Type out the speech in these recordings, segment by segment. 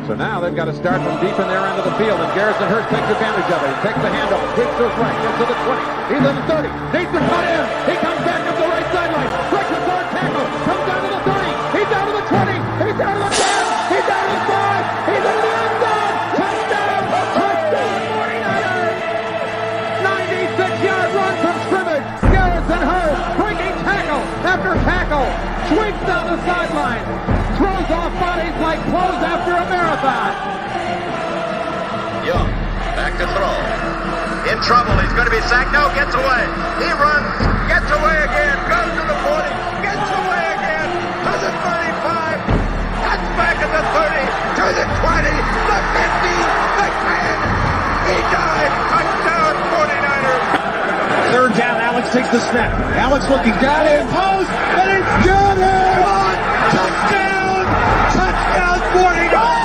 So now they've got to start from deep in their end of the field, and Garrison Hurst takes advantage of it. He takes the handoff, sweeps to his right, gets to the 20. He's in the 30, needs to cut in. He comes back up the right sideline, breaks a third tackle, comes down to the 30. He's down to the 20. He's down to the 10. He's down to the 5. He's into the end zone. Touchdown! Touchdown! 49ers! 96-yard run from scrimmage. Garrison Hurst breaking tackle after tackle, sweeps down the sideline. Throws off bodies like clothes after a marathon. Young, back to throw. In trouble, he's going to be sacked. No, gets away. He runs, gets away again, goes to the 40, gets away again, to the 35, cuts back at the 30, to the 20, the 50, the 10. He died. Touchdown, 49ers. Third down, Alex takes the snap. Alex looking down in post, and it's good. Touchdown! Touchdown, 49ers!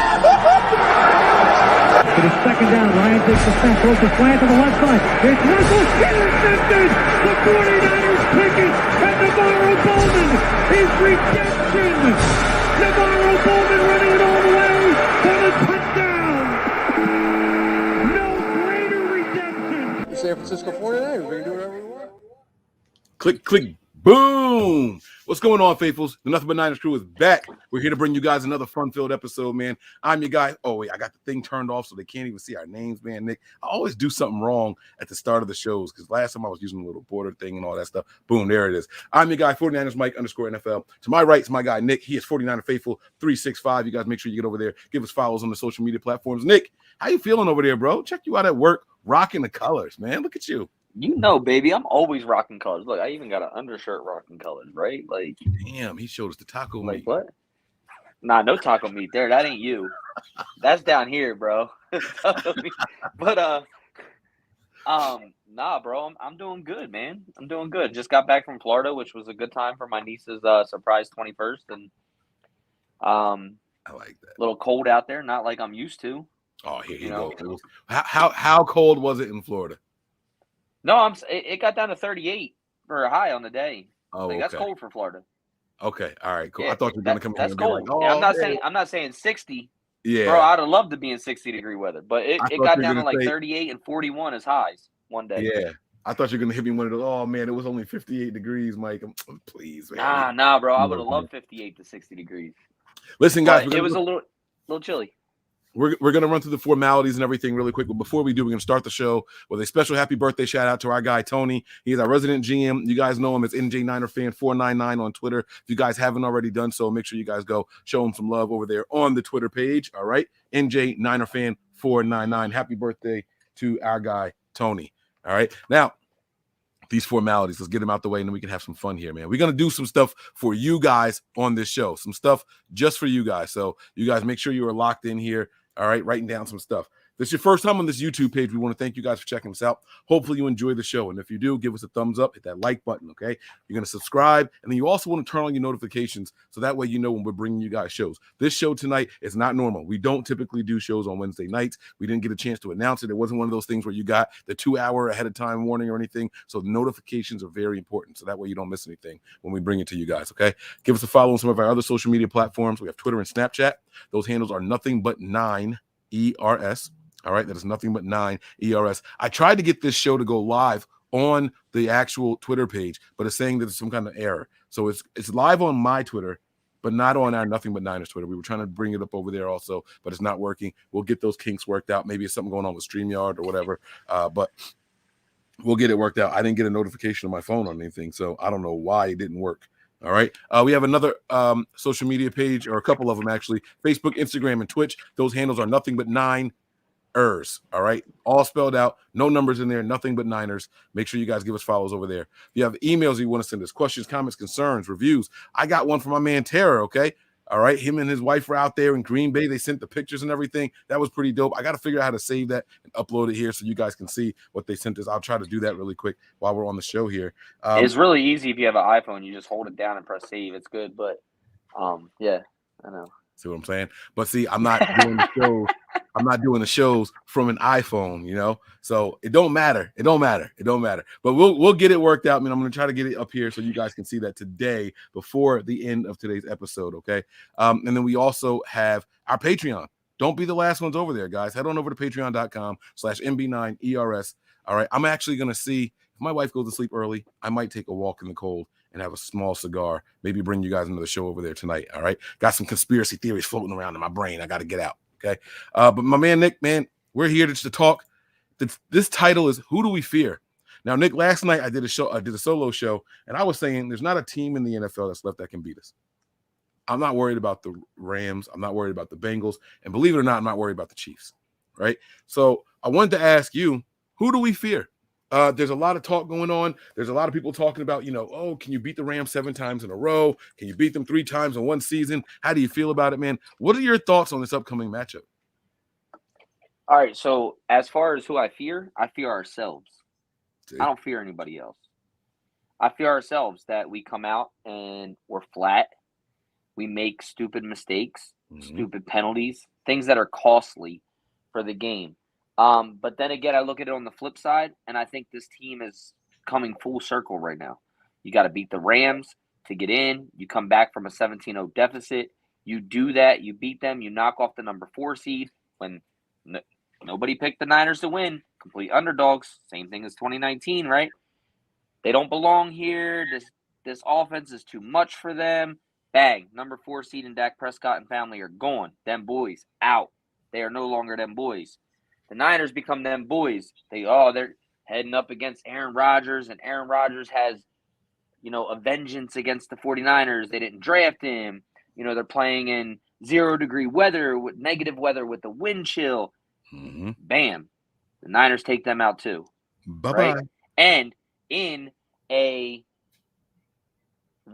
It is second down. Ryan takes the snap, throws the slant to the left side. It's Russell intercepted. The 49ers pick it, and Navarro Bowman is redemption. Navarro Bowman running it all the way for the touchdown. No greater redemption. San Francisco 49ers, we can do whatever we want. Click, click, boom. What's going on, faithfuls? The Nothing But Niners crew is back. We're here to bring you guys another fun-filled episode, man. I'm your guy. Oh, wait, I got the thing turned off so they can't even see our names, man. Nick, I always do something wrong at the start of the shows because last time I was using a little border thing and all that stuff. Boom, there it is. I'm your guy, 49ers Mike _NFL. To my right is my guy, Nick. He is 49er Faithful 365. You guys make sure you get over there. Give us follows on the social media platforms. Nick, how you feeling over there, bro? Check you out at work, rocking the colors, man. Look at you. You know, baby, I'm always rocking colors. Look, I even got an undershirt rocking colors, right? Like, damn, he showed us the taco like meat. what? Nah, no taco meat there. That ain't you. That's down here, bro. But nah, bro, I'm doing good, man. I'm doing good. Just got back from Florida, which was a good time for my niece's surprise 21st, and I like that. a little cold out there, not like I'm used to. Oh, here you know? go. How cold was it in Florida? No, it got down to 38 for a high on the day. Oh, like, that's okay. cold for Florida. Okay, all right, cool. Yeah, I thought you were gonna come in that's and be cold. like, oh, Yeah, man. I'm not saying 60. Yeah, Bro, I'd have loved to be in 60-degree weather, but it thought got you were down to gonna like say- 38 and 41 as highs one day. Yeah, I thought you were gonna hit me one of those. Oh man, it was only 58 degrees, Mike. Please, man. Nah, bro. I would have loved 58 to 60 degrees. Listen, guys, But it was a little chilly. We're going to run through the formalities and everything really quick. But before we do, we're going to start the show with a special happy birthday shout out to our guy, Tony. He's our resident GM. You guys know him as NJ Niner Fan 499 on Twitter. If you guys haven't already done so, make sure you guys go show him some love over there on the Twitter page. All right. NJ Niner Fan 499. Happy birthday to our guy, Tony. All right. Now, these formalities, let's get them out the way, and then we can have some fun here, man. We're going to do some stuff for you guys on this show, some stuff just for you guys. So you guys make sure you are locked in here. All right, writing down some stuff. If it's your first time on this YouTube page, we want to thank you guys for checking us out. Hopefully you enjoy the show. And if you do, give us a thumbs up, hit that like button, okay? You're going to subscribe, and then you also want to turn on your notifications so that way you know when we're bringing you guys shows. This show tonight is not normal. We don't typically do shows on Wednesday nights. We didn't get a chance to announce it. It wasn't one of those things where you got the 2-hour ahead of time warning or anything. So the notifications are very important, so that way you don't miss anything when we bring it to you guys, okay? Give us a follow on some of our other social media platforms. We have Twitter and Snapchat. Those handles are nothing but 9 ERS. All right, that is nothing but 9 ERS. I tried to get this show to go live on the actual Twitter page, but it's saying that there's some kind of error. So it's live on my Twitter, but not on our Nothing But Niners Twitter. We were trying to bring it up over there also, but it's not working. We'll get those kinks worked out. Maybe it's something going on with StreamYard or whatever, but we'll get it worked out. I didn't get a notification on my phone on anything, so I don't know why it didn't work. All right. We have another social media page, or a couple of them actually, Facebook, Instagram, and Twitch. Those handles are nothing but 9 ERS. All right. All spelled out. No numbers in there. Nothing but Niners. Make sure you guys give us follows over there. If you have emails you want to send us, questions, comments, concerns, reviews. I got one from my man, Tara. Okay. All right. Him and his wife were out there in Green Bay. They sent the pictures and everything. That was pretty dope. I got to figure out how to save that and upload it here so you guys can see what they sent us. I'll try to do that really quick while we're on the show here. It's really easy if you have an iPhone. You just hold it down and press save. It's good. But, yeah, I know. See what I'm saying? But see, I'm not doing the shows. I'm not doing the shows from an iPhone, you know. So it don't matter. It don't matter. It don't matter. But we'll get it worked out. I mean, I'm gonna try to get it up here so you guys can see that today before the end of today's episode. Okay. And then we also have our Patreon. Don't be the last ones over there, guys. Head on over to patreon.com/MB9ERS. All right. I'm actually going to see if my wife goes to sleep early. I might take a walk in the cold and have a small cigar. Maybe bring you guys into the show over there tonight. All right. Got some conspiracy theories floating around in my brain. I got to get out. Okay. But my man, Nick, man, we're here to talk. This title is Who Do We Fear? Now, Nick, last night I did a solo show, and I was saying there's not a team in the NFL that's left that can beat us. I'm not worried about the Rams. I'm not worried about the Bengals. And believe it or not, I'm not worried about the Chiefs. Right. So I wanted to ask you, who do we fear? There's a lot of talk going on. There's a lot of people talking about, oh, can you beat the Rams 7 times in a row? Can you beat them 3 times in one season? How do you feel about it, man? What are your thoughts on this upcoming matchup? All right. So as far as who I fear ourselves. See? I don't fear anybody else. I fear ourselves that we come out and we're flat. We make stupid mistakes, stupid penalties, things that are costly for the game. But then again, I look at it on the flip side, and I think this team is coming full circle right now. You got to beat the Rams to get in. You come back from a 17-0 deficit. You do that. You beat them. You knock off the number 4 seed when nobody picked the Niners to win. Complete underdogs. Same thing as 2019, right? They don't belong here. This offense is too much for them. Bang. Number 4 seed and Dak Prescott and family are gone. Them boys out. They are no longer them boys. The Niners become them boys. They're heading up against Aaron Rodgers, and Aaron Rodgers has, a vengeance against the 49ers. They didn't draft him. They're playing in 0-degree weather, with negative weather, with the wind chill. Mm-hmm. Bam. The Niners take them out too. Bye-bye. Right? And in a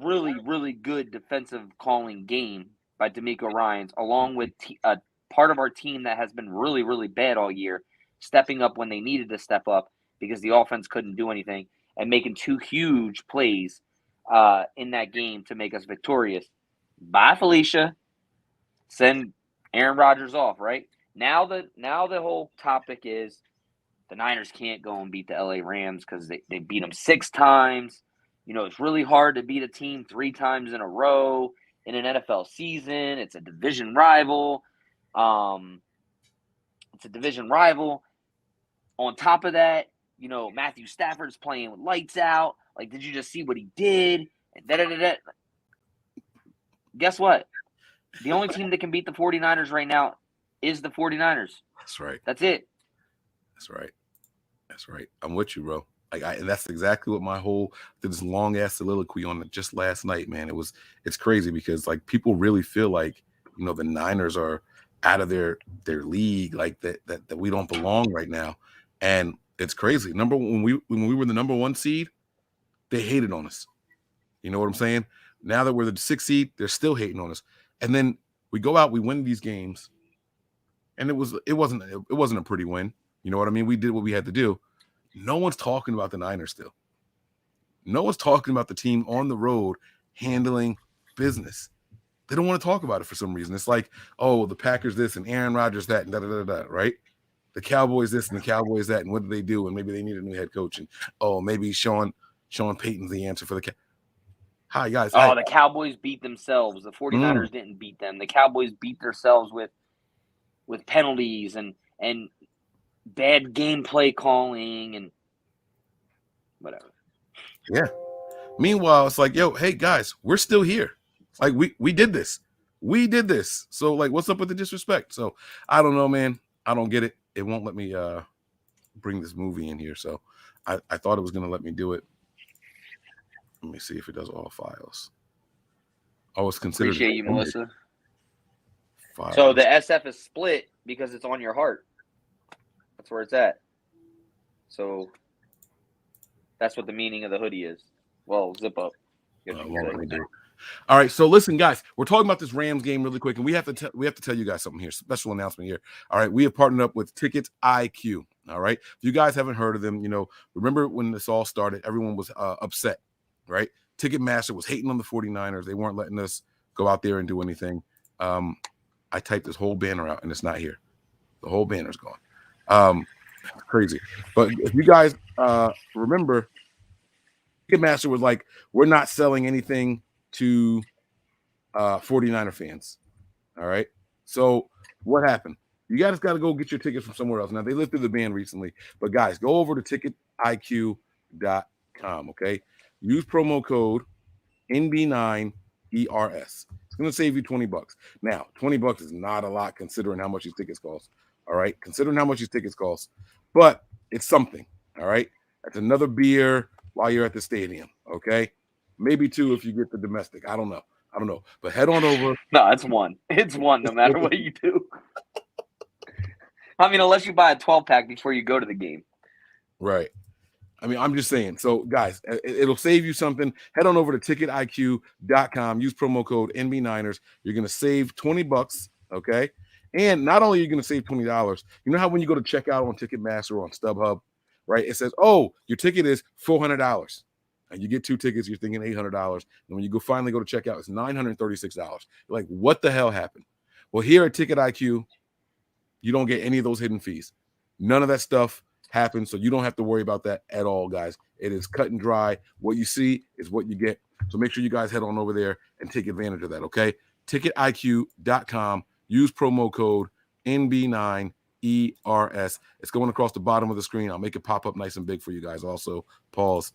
really, really good defensive calling game by D'Amico Ryans, along with a part of our team that has been really, really bad all year, stepping up when they needed to step up because the offense couldn't do anything, and making 2 huge plays in that game to make us victorious. Bye, Felicia. Send Aaron Rodgers off, right? Now the whole topic is the Niners can't go and beat the LA Rams because they beat them 6 times. It's really hard to beat a team 3 times in a row in an NFL season. It's a division rival. On top of that, Matthew Stafford's playing with lights out. Like, did you just see what he did? And Guess what? The only team that can beat the 49ers right now is the 49ers. That's right. That's it. That's right. I'm with you, bro. And that's exactly what my this long ass soliloquy on it just last night, man. It's crazy because people really feel like, the Niners are out of their league, like that we don't belong right now. And it's crazy. When we were the number 1 seed, they hated on us. You know what I'm saying? Now that we're the 6th seed, they're still hating on us. And then we go out, we win these games, and it wasn't a pretty win. You know what I mean? We did what we had to do. No one's talking about the Niners still. No one's talking about the team on the road handling business. They don't want to talk about it for some reason. It's like, oh, the Packers this and Aaron Rodgers that and da-da-da-da, right? The Cowboys this and the Cowboys that, and what did they do? And maybe they need a new head coach. And, oh, maybe Sean Payton's the answer for the Hi, guys. Oh, Hi. the Cowboys beat themselves. The 49ers didn't beat them. The Cowboys beat themselves with penalties and bad gameplay calling and whatever. Yeah. Meanwhile, it's like, yo, hey, guys, we're still here. Like, we did this. We did this. So, what's up with the disrespect? So, I don't know, man. I don't get it. It won't let me bring this movie in here. So, I thought it was going to let me do it. Let me see if it does all files. Oh, it's considered. Appreciate you, Melissa. Files. So, the SF is split because it's on your heart. That's where it's at. So, that's what the meaning of the hoodie is. Well, zip up. All right, so listen, guys, we're talking about this Rams game really quick, and we have to tell you guys something here. Special announcement here. All right, we have partnered up with Tickets IQ. All right, if you guys haven't heard of them, remember when this all started, everyone was upset, right? Ticketmaster was hating on the 49ers. They weren't letting us go out there and do anything. I typed this whole banner out, and it's not here. The whole banner's gone. Crazy. But if you guys remember, Ticketmaster was like, we're not selling anything to 49er fans. All right. So What happened? You guys got to go get your tickets from somewhere else. Now, they lifted the ban recently, but guys, go over to ticketiq.com, okay? Use promo code NB9ERS. It's going to save you $20. Now, $20 is not a lot considering how much these tickets cost, all right? Considering how much these tickets cost, but it's something, all right? That's another beer while you're at the stadium, okay? Maybe 2 if you get the domestic. I don't know. But head on over. No, it's one. It's one no matter what you do. I mean, unless you buy a 12-pack before you go to the game. Right. I mean, I'm just saying. So, guys, it'll save you something. Head on over to ticketiq.com. Use promo code NB9ers. You're going to save $20, okay? And not only are you going to save $20, you know how when you go to checkout on Ticketmaster or on StubHub, right, it says, oh, your ticket is $400. And you get 2 tickets, you're thinking $800. And when you finally go to checkout, it's $936. You're like, what the hell happened? Well, here at Ticket IQ, you don't get any of those hidden fees. None of that stuff happens, so you don't have to worry about that at all, guys. It is cut and dry. What you see is what you get. So make sure you guys head on over there and take advantage of that, okay? TicketIQ.com. Use promo code NB9ERS. It's going across the bottom of the screen. I'll make it pop up nice and big for you guys also. Pause.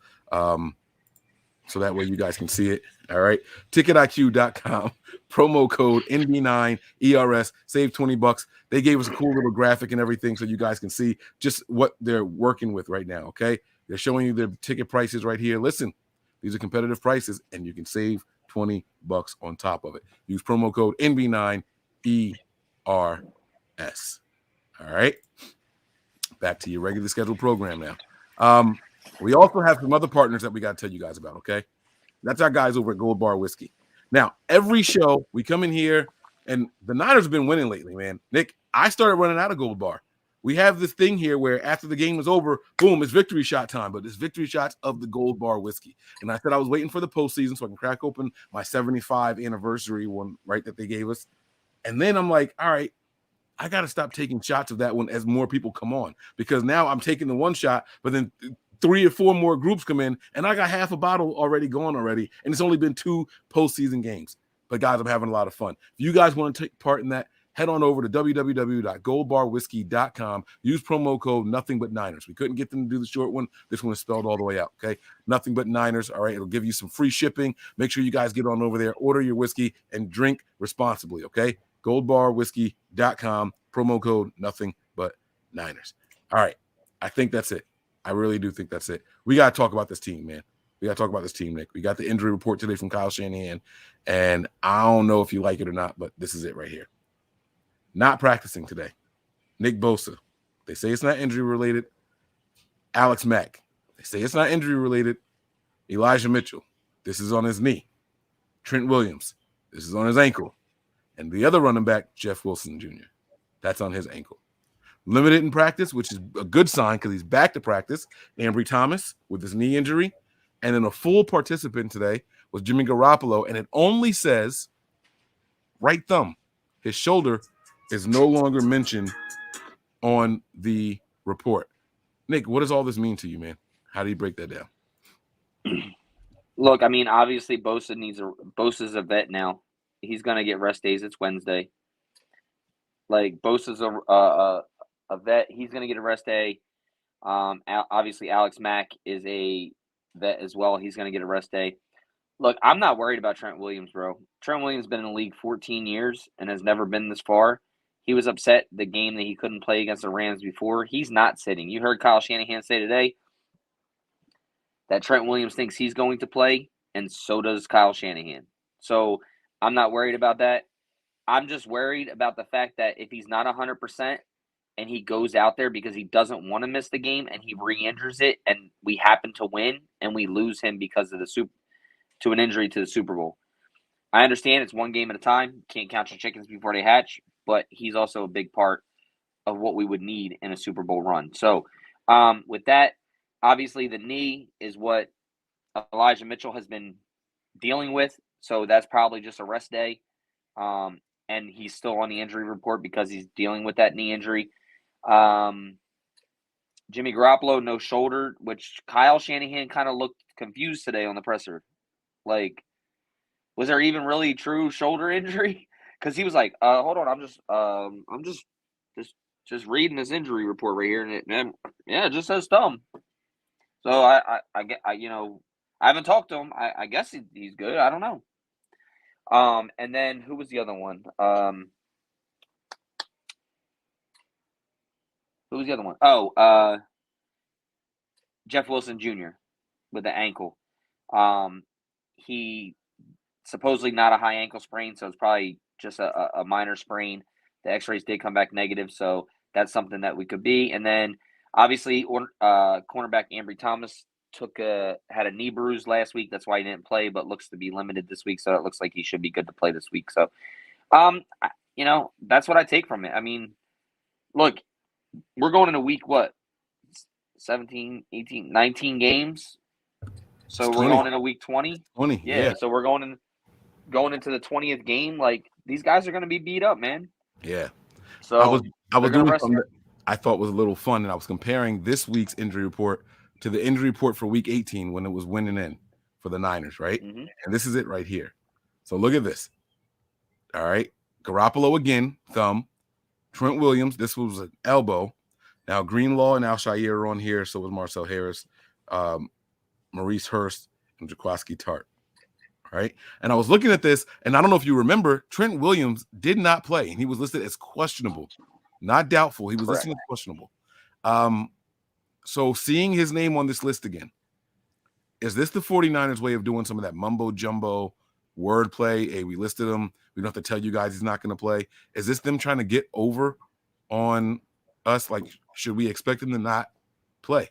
So that way you guys can see it. All right. TicketIQ.com. Promo code NB9ERS. Save $20. They gave us a cool little graphic and everything so you guys can see just what they're working with right now. Okay. They're showing you their ticket prices right here. Listen, these are competitive prices and you can save $20 on top of it. Use promo code NB9ERS. All right. Back to your regularly scheduled program now. We also have some other partners that we got to tell you guys about, okay? That's our guys over at Gold Bar Whiskey. Now, every show, we come in here, and the Niners have been winning lately, man. Nick, I started running out of Gold Bar. We have this thing here where after the game was over, boom, it's victory shot time, but it's victory shots of the Gold Bar Whiskey. And I said I was waiting for the postseason so I can crack open my 75 anniversary one, right, that they gave us. And then I'm like, all right, I got to stop taking shots of that one as more people come on because now I'm taking the one shot, but then 3 or 4 more groups come in, and I got half a bottle already gone already, and it's only been 2 postseason games. But, guys, I'm having a lot of fun. If you guys want to take part in that, head on over to www.goldbarwhiskey.com. Use promo code NOTHINGBUTNINERS. We couldn't get them to do the short one. This one is spelled all the way out, okay? Nothing but Niners, all right? It'll give you some free shipping. Make sure you guys get on over there, order your whiskey, and drink responsibly, okay? Goldbarwhiskey.com, promo code NOTHINGBUTNINERS. All right, I think that's it. I really do think that's it. We got to talk about this team, man. We got to talk about this team, Nick. We got the injury report today from Kyle Shanahan, and I don't know if you like it or not, but this is it right here. Not practicing today. Nick Bosa. They say it's not injury related. Alex Mack. They say it's not injury related. Elijah Mitchell. This is on his knee. Trent Williams. This is on his ankle. And the other running back, Jeff Wilson Jr. That's on his ankle. Limited in practice, which is a good sign because he's back to practice. Ambry Thomas with his knee injury. And then a full participant today was Jimmy Garoppolo. And it only says right thumb. His shoulder is no longer mentioned on the report. Nick, what does all this mean to you, man? How do you break that down? Look, I mean, obviously Bosa's a vet now. He's going to get rest days. It's Wednesday. Like, Bosa's a vet. He's going to get a rest day. Obviously, Alex Mack is a vet as well. He's going to get a rest day. Look, I'm not worried about Trent Williams, bro. Trent Williams has been in the league 14 years and has never been this far. He was upset the game that he couldn't play against the Rams before. He's not sitting. You heard Kyle Shanahan say today that Trent Williams thinks he's going to play, and so does Kyle Shanahan. So I'm not worried about that. I'm just worried about the fact that if he's not 100% and he goes out there because he doesn't want to miss the game and he re-injures it and we happen to win and we lose him because of to an injury to the Super Bowl. I understand it's one game at a time. Can't count your chickens before they hatch, but he's also a big part of what we would need in a Super Bowl run. So with that, obviously the knee is what Elijah Mitchell has been dealing with. So that's probably just a rest day. And he's still on the injury report because he's dealing with that knee injury. Jimmy Garoppolo, no shoulder, which Kyle Shanahan kind of looked confused today on the presser. Like, was there even really true shoulder injury? because he was like, hold on, I'm just reading this injury report right here, and it just says thumb. So I haven't talked to him. I guess he's good. I don't know. And then who was the other one? Who was the other one? Oh, Jeff Wilson Jr. with the ankle. He supposedly not a high ankle sprain, so it's probably just a minor sprain. The X-rays did come back negative, so that's something that we could be. And then obviously, cornerback Ambry Thomas had a knee bruise last week. That's why he didn't play, but looks to be limited this week. So it looks like he should be good to play this week. So, that's what I take from it. I mean, look, we're going into week 17, 18, 19 games. So we're going into week 20. 20. Yeah. So we're going into the 20th game. Like, these guys are going to be beat up, man. Yeah. So I was doing something that I thought was a little fun, and I was comparing this week's injury report to the injury report for week 18 when it was winning in for the Niners, right? Mm-hmm. And this is it right here. So look at this. All right. Garoppolo again, thumb. Trent Williams, this was an elbow. Now Greenlaw and Alshire are on here. So was Marcel Harris, Maurice Hurst, and Jaquiski Tart. All right. And I was looking at this, and I don't know if you remember, Trent Williams did not play, and he was listed as questionable, not doubtful. He was listed as questionable. So seeing his name on this list again, is this the 49ers way of doing some of that mumbo jumbo wordplay? Hey, we listed him. We don't have to tell you guys he's not going to play. Is this them trying to get over on us? Like, should we expect him to not play?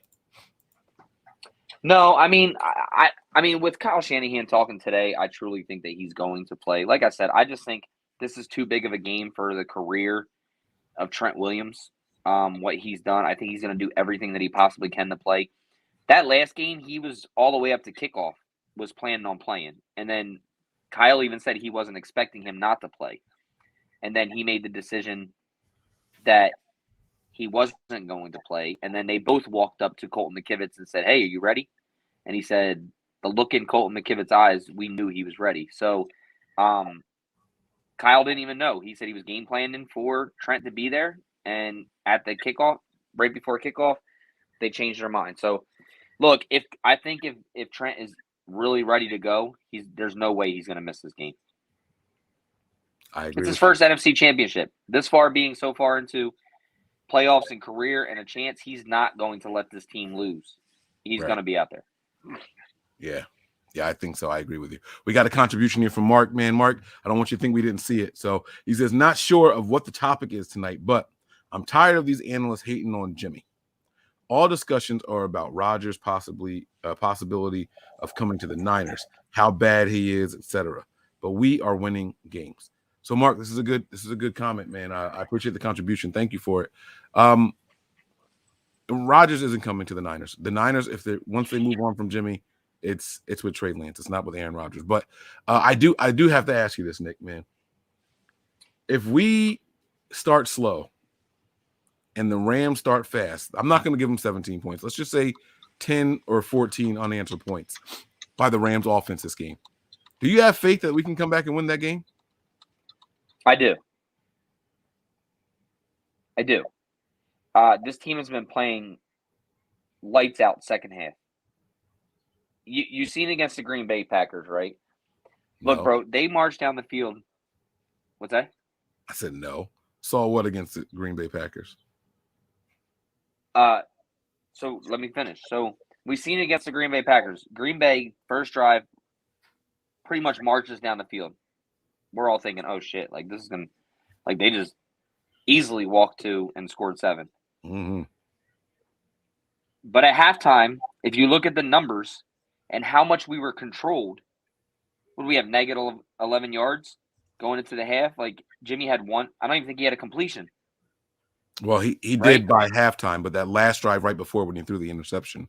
No, I mean, I mean, with Kyle Shanahan talking today, I truly think that he's going to play. Like I said, I just think this is too big of a game for the career of Trent Williams. What he's done, I think he's going to do everything that he possibly can to play. That last game, he was all the way up to kickoff, was planning on playing. And then Kyle even said he wasn't expecting him not to play. And then he made the decision that he wasn't going to play. And then they both walked up to Colton McKivitz and said, hey, are you ready? And he said, the look in Colton McKivitz's eyes, we knew he was ready. So Kyle didn't even know. He said he was game planning for Trent to be there. And at the kickoff, right before kickoff, they changed their mind. So, look, if Trent is really ready to go, there's no way he's going to miss this game. I agree. It's his first NFC championship. This far, being so far into playoffs and career and a chance, he's not going to let this team lose. He's going to be out there. Yeah. Yeah, I think so. I agree with you. We got a contribution here from Mark. Man, Mark, I don't want you to think we didn't see it. So he says, not sure of what the topic is tonight, but I'm tired of these analysts hating on Jimmy. All discussions are about Rodgers' possibility of coming to the Niners, how bad he is, etc. But we are winning games. So, Mark, this is a good comment, man. I appreciate the contribution. Thank you for it. Rodgers isn't coming to the Niners. The Niners, once they move on from Jimmy, it's with Trey Lance. It's not with Aaron Rodgers. But I do have to ask you this, Nick, man. If we start slow and the Rams start fast, I'm not going to give them 17 points. Let's just say 10 or 14 unanswered points by the Rams offense this game. Do you have faith that we can come back and win that game? I do. This team has been playing lights out second half. You seen against the Green Bay Packers, right? No. Look, bro, they marched down the field. What's that? I said no. Saw what against the Green Bay Packers? So let me finish. So we've seen it against the Green Bay Packers. Green Bay, first drive, pretty much marches down the field. We're all thinking, oh, shit, like this is going to – like they just easily walked 2 and scored 7. Mm-hmm. But at halftime, if you look at the numbers and how much we were controlled, what do we have, negative 11 yards going into the half? Like Jimmy had one – I don't even think he had a completion. Well, he did by halftime, but that last drive right before when he threw the interception,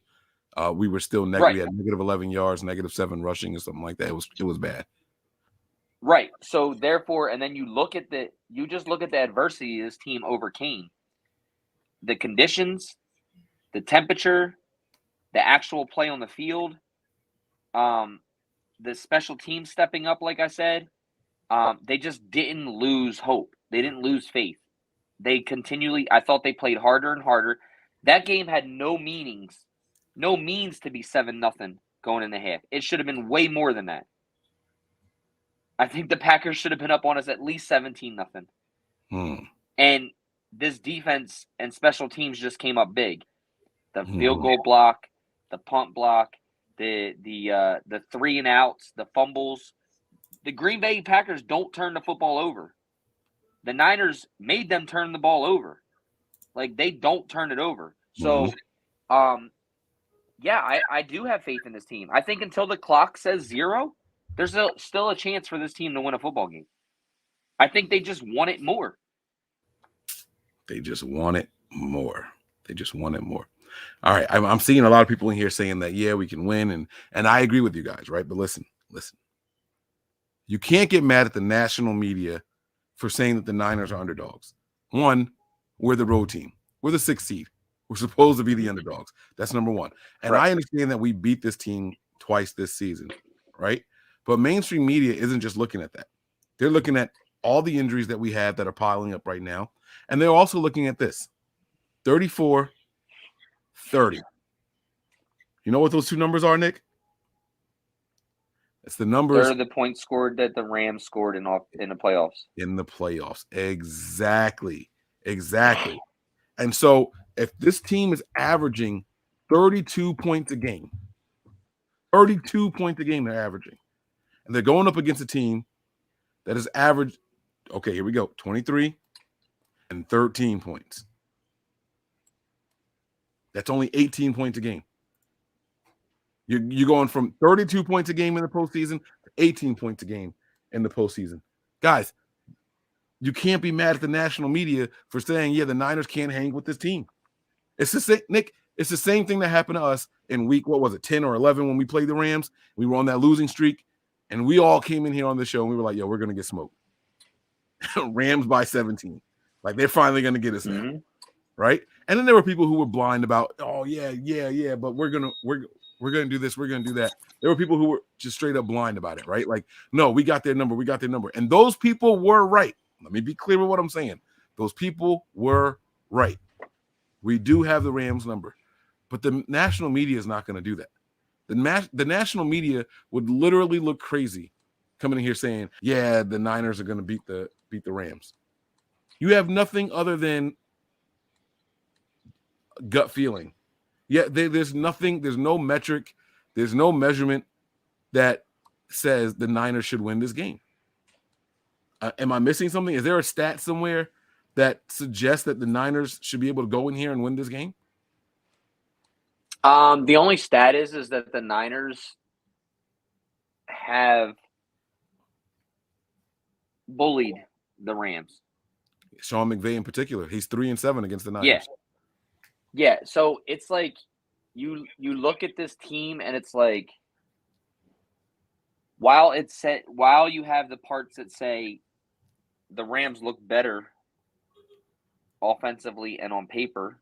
we were still negative. We had negative 11 yards, negative 7 rushing or something like that. It was bad. Right. So therefore, and then you just look at the adversity this team overcame. The conditions, the temperature, the actual play on the field, the special team stepping up, like I said, They just didn't lose hope. They didn't lose faith. I thought they played harder and harder. That game had no means to be 7-0 going in the half. It should have been way more than that. I think the Packers should have been up on us at least 17-0. And this defense and special teams just came up big. The field goal block, the punt block, the 3 and outs, the fumbles. The Green Bay Packers don't turn the football over. The Niners made them turn the ball over. Like, they don't turn it over. So, I do have faith in this team. I think until the clock says 0, there's still a chance for this team to win a football game. I think they just want it more. They just want it more. All right, I'm seeing a lot of people in here saying that, yeah, we can win, and I agree with you guys, right? But listen. You can't get mad at the national media for saying that the Niners are underdogs. One, we're the road team. We're the 6th seed. We're supposed to be the underdogs. That's number one. And I understand that we beat this team twice this season, right? But mainstream media isn't just looking at that. They're looking at all the injuries that we have that are piling up right now. And they're also looking at this, 34-30. You know what those two numbers are, Nick? It's the numbers. They're the points scored that the Rams scored in the playoffs. In the playoffs. Exactly. And so if this team is averaging 32 points a game, 32 points a game they're averaging, and they're going up against a team that is averaged, okay, here we go, 23 and 13 points. That's only 18 points a game. You're going from 32 points a game in the postseason to 18 points a game in the postseason. Guys, you can't be mad at the national media for saying, yeah, the Niners can't hang with this team. It's the same, Nick, it's the same thing that happened to us in week, 10 or 11 when we played the Rams. We were on that losing streak, and we all came in here on the show, and we were like, yo, we're going to get smoked. Rams by 17. Like, they're finally going to get us now, right? And then there were people who were blind about, oh, yeah, but we're going to do this, we're going to do that. There were people who were just straight up blind about it, right? Like, no, we got their number. And those people were right. Let me be clear with what I'm saying. Those people were right. We do have the Rams number. But the national media is not going to do that. The national media would literally look crazy coming in here saying, yeah, the Niners are going to beat the Rams. You have nothing other than gut feeling. Yeah, there's nothing, there's no metric, there's no measurement that says the Niners should win this game. Am I missing something? Is there a stat somewhere that suggests that the Niners should be able to go in here and win this game? The only stat is that the Niners have bullied the Rams. Sean McVay in particular. He's 3-7 against the Niners. Yeah. So it's like you look at this team and it's like while you have the parts that say the Rams look better offensively and on paper,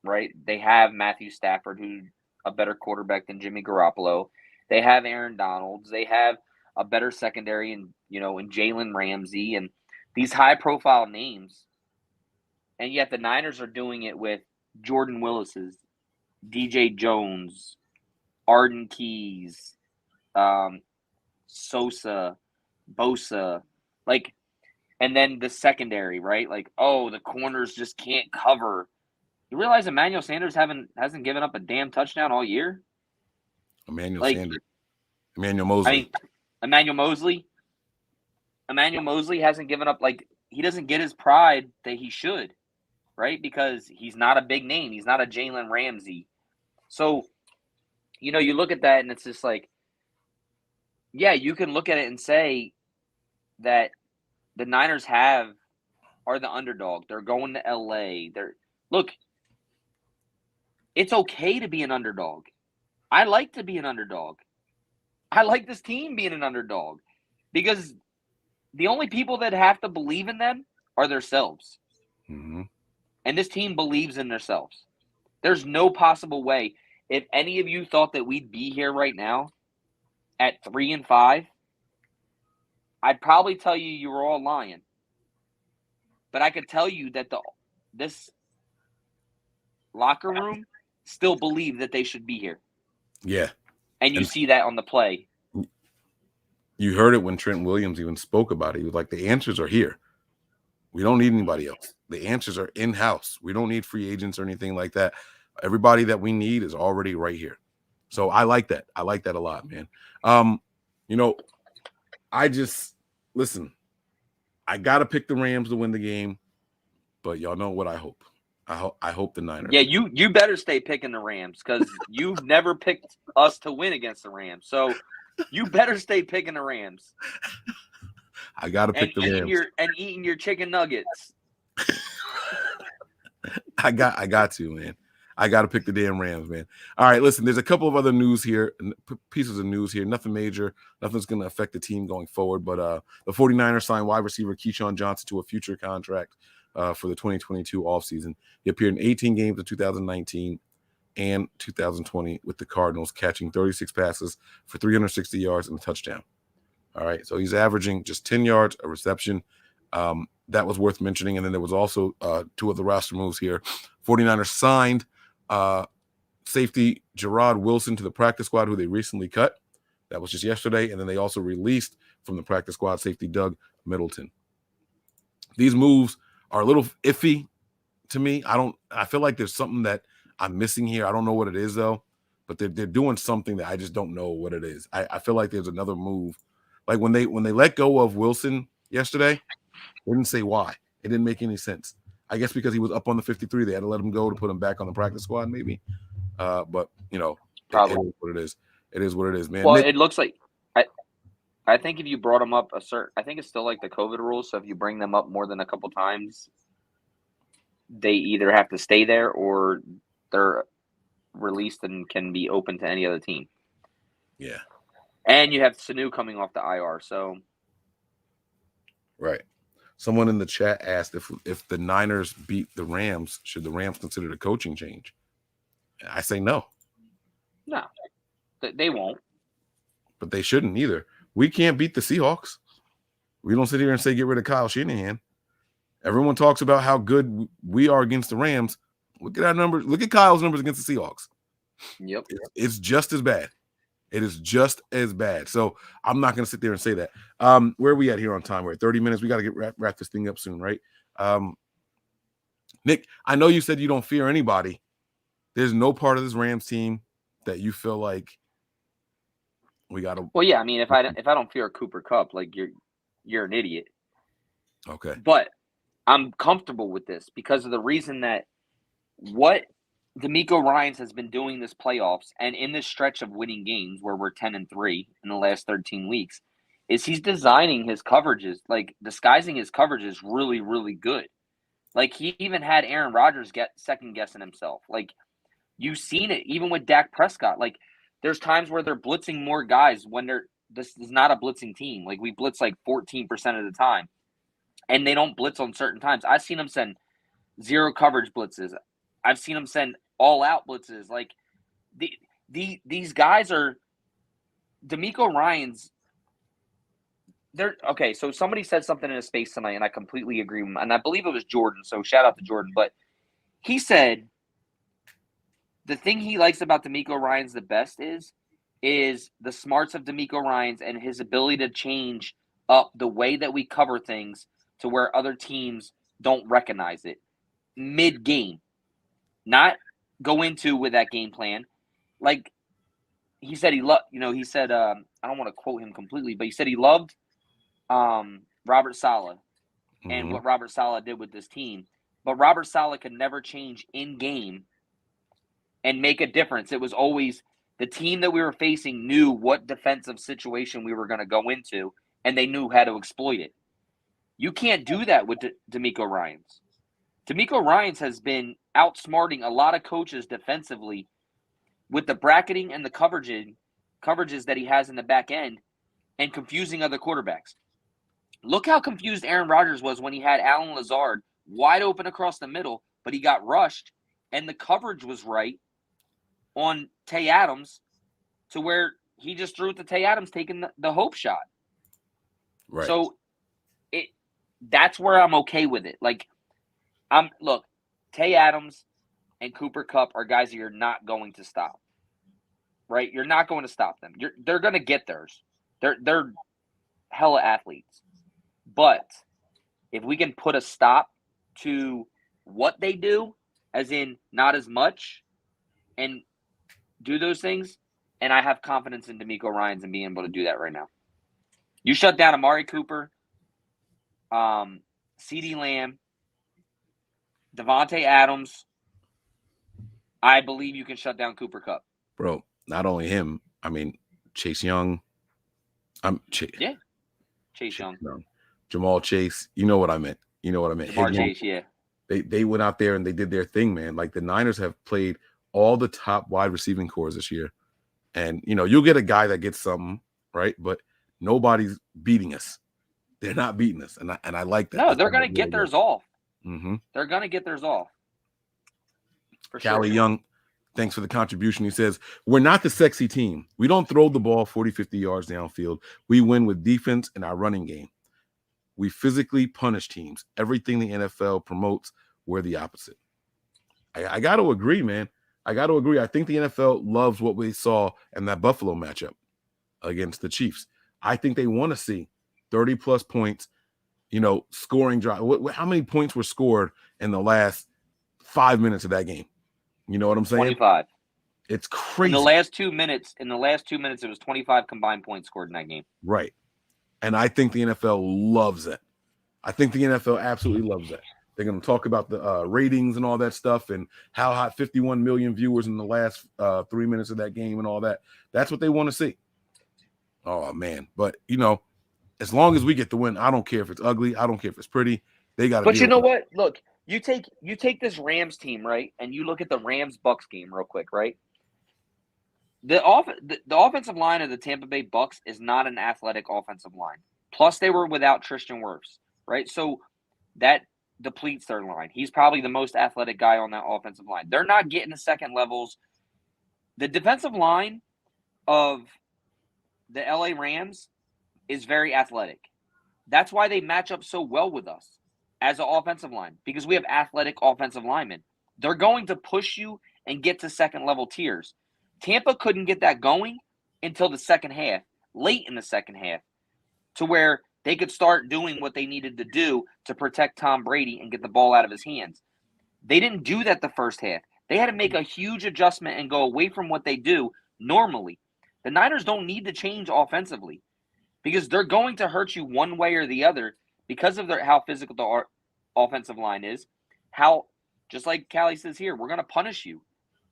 right? They have Matthew Stafford, who's a better quarterback than Jimmy Garoppolo. They have Aaron Donald. They have a better secondary in Jalen Ramsey and these high-profile names. And yet the Niners are doing it with Jordan Willis's, DJ Jones, Arden Keys, Sosa, Bosa, and then the secondary, right? Like, oh, the corners just can't cover. You realize Emmanuel Sanders hasn't given up a damn touchdown all year? Emmanuel Mosley. Emmanuel Mosley hasn't given up, he doesn't get his pride that he should, right? Because he's not a big name. He's not a Jalen Ramsey. So, you look at that and it's just like, yeah, you can look at it and say that the Niners are the underdog. They're going to LA. Look, it's okay to be an underdog. I like to be an underdog. I like this team being an underdog because the only people that have to believe in them are themselves. Mm-hmm. And this team believes in themselves. There's no possible way. If any of you thought that we'd be here right now at 3-5, I'd probably tell you were all lying. But I could tell you that this locker room still believe that they should be here. Yeah. And you see that on the play. You heard it when Trent Williams even spoke about it. He was like, the answers are here. We don't need anybody else. The answers are in-house. We don't need free agents or anything like that. Everybody that we need is already right here. So I like that. I like that a lot, man. Listen, I got to pick the Rams to win the game, but y'all know what I hope. I hope the Niners. Yeah, you better stay picking the Rams because you've never picked us to win against the Rams. So you better stay picking the Rams. I got to pick the Rams. Eating your chicken nuggets. I got to, man. I got to pick the damn Rams, man. All right, listen, there's a couple of other news here, pieces of news here. Nothing major. Nothing's going to affect the team going forward. But the 49ers signed wide receiver Keyshawn Johnson to a future contract for the 2022 offseason. He appeared in 18 games in 2019 and 2020 with the Cardinals, catching 36 passes for 360 yards and a touchdown. All right, so he's averaging just 10 yards a reception. That was worth mentioning. And then there was also two of the roster moves here. 49ers signed safety Gerard Wilson to the practice squad, who they recently cut. That was just yesterday. And then they also released from the practice squad safety Doug Middleton. These moves are a little iffy to me. I feel like there's something that I'm missing here. I don't know what it is, though. But they're doing something that I just don't know what it is. I feel like there's another move. Like when they let go of Wilson yesterday, they didn't say why. It didn't make any sense. I guess because he was up on the 53, they had to let him go to put him back on the practice squad, maybe. But probably it is what it is. It is what it is, man. Well, it looks like I think if you brought him up I think it's still like the COVID rules. So if you bring them up more than a couple times, they either have to stay there or they're released and can be open to any other team. Yeah. And you have Sanu coming off the IR, so right. Someone in the chat asked if the Niners beat the Rams, should the Rams consider a coaching change? I say no. No, they won't. But they shouldn't either. We can't beat the Seahawks. We don't sit here and say get rid of Kyle Shanahan. Everyone talks about how good we are against the Rams. Look at our numbers. Look at Kyle's numbers against the Seahawks. Yep. It's just as bad. It is just as bad. So I'm not going to sit there and say that. Where are we at here on time? We're at 30 minutes. We got to wrap this thing up soon, right? Nick, I know you said you don't fear anybody. There's no part of this Rams team that you feel like we got to. Well, yeah. I mean, if I don't fear Cooper Kupp, like you're an idiot. Okay. But I'm comfortable with this because of the reason that what D'Amico Ryans has been doing this playoffs and in this stretch of winning games where we're 10-3 in the last 13 weeks is he's designing his coverages, like disguising his coverages really, really good. Like he even had Aaron Rodgers get second guessing himself. Like you've seen it even with Dak Prescott. Like there's times where they're blitzing more guys when this is not a blitzing team. Like we blitz like 14% of the time and they don't blitz on certain times. I've seen them send zero coverage blitzes. I've seen them send all-out blitzes. Like these guys are D'Amico Ryans. They're okay. So somebody said something in a space tonight, and I completely agree. And I believe it was Jordan. So shout out to Jordan. But he said the thing he likes about D'Amico Ryans the best is the smarts of D'Amico Ryans and his ability to change up the way that we cover things to where other teams don't recognize it mid-game. Not go into with that game plan. Like he said, I don't want to quote him completely, but he said he loved Robert Saleh and what Robert Saleh did with this team. But Robert Saleh could never change in game and make a difference. It was always the team that we were facing knew what defensive situation we were going to go into, and they knew how to exploit it. You can't do that with D'Amico Ryans. D'Amico Ryans has been outsmarting a lot of coaches defensively with the bracketing and the coverages that he has in the back end and confusing other quarterbacks. Look how confused Aaron Rodgers was when he had Allen Lazard wide open across the middle, but he got rushed and the coverage was right on Tay Adams to where he just threw it to Tay Adams taking the hope shot. Right. So that's where I'm okay with it. Like, look, Tay Adams and Cooper Kupp are guys that you're not going to stop. Right? You're not going to stop them. They're going to get theirs. They're hella athletes. But if we can put a stop to what they do, as in not as much, and do those things, and I have confidence in D'Amico Ryans and being able to do that right now. You shut down Amari Cooper, CeeDee Lamb, Devontae Adams. I believe you can shut down Cooper Kupp. Bro, not only him, I mean, Chase Young. Chase Young. Jamal Chase. You know what I meant. Jamar Chase, yeah. They went out there and they did their thing, man. Like, the Niners have played all the top wide receiving cores this year. And, you'll get a guy that gets something, right? But nobody's beating us. They're not beating us. And I like that. No, they're going to get theirs off. Mm-hmm. They're going to get theirs off. For Callie sure. Young, thanks for the contribution. He says, we're not the sexy team. We don't throw the ball 40, 50 yards downfield. We win with defense and our running game. We physically punish teams. Everything the NFL promotes, we're the opposite. I got to agree, man. I got to agree. I think the NFL loves what we saw in that Buffalo matchup against the Chiefs. I think they want to see 30-plus points, scoring drive. How many points were scored in the last 5 minutes of that game? You know what I'm saying? 25. It's crazy. In the last 2 minutes, it was 25 combined points scored in that game. Right. And I think the NFL loves it. I think the NFL absolutely loves that. They're going to talk about the ratings and all that stuff and how hot 51 million viewers in the last 3 minutes of that game and all that. That's what they want to see. Oh, man. But, as long as we get the win, I don't care if it's ugly. I don't care if it's pretty. They got to. But you know what? Look, you take this Rams team, right, and you look at the Rams-Bucks game real quick, right? The offensive line of the Tampa Bay Bucks is not an athletic offensive line. Plus, they were without Tristan Wirfs, right? So that depletes their line. He's probably the most athletic guy on that offensive line. They're not getting the second levels. The defensive line of the LA Rams is very athletic. That's why they match up so well with us as an offensive line, because we have athletic offensive linemen. They're going to push you and get to second level tiers. Tampa couldn't get that going until the second half, late in the second half, to where they could start doing what they needed to do to protect Tom Brady and get the ball out of his hands. They didn't do that the first half. They had to make a huge adjustment and go away from what they do normally. The Niners don't need to change offensively because they're going to hurt you one way or the other because of how physical the offensive line is. How, just like Callie says here, we're going to punish you.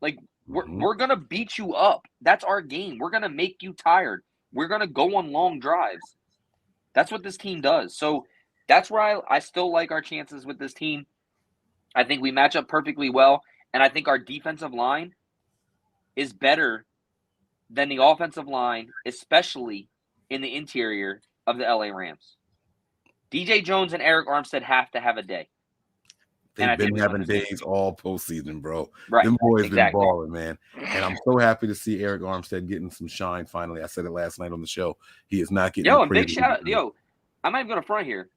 Like, we're going to beat you up. That's our game. We're going to make you tired. We're going to go on long drives. That's what this team does. So that's where I still like our chances with this team. I think we match up perfectly well, and I think our defensive line is better than the offensive line, especially in the interior of the LA Rams. DJ Jones and Eric Armstead have to have a day. They've been having days all postseason, bro. Right. Them boys been balling, man. And I'm so happy to see Eric Armstead getting some shine finally. I said it last night on the show. He is not getting and big shout out. I'm not even going to front here.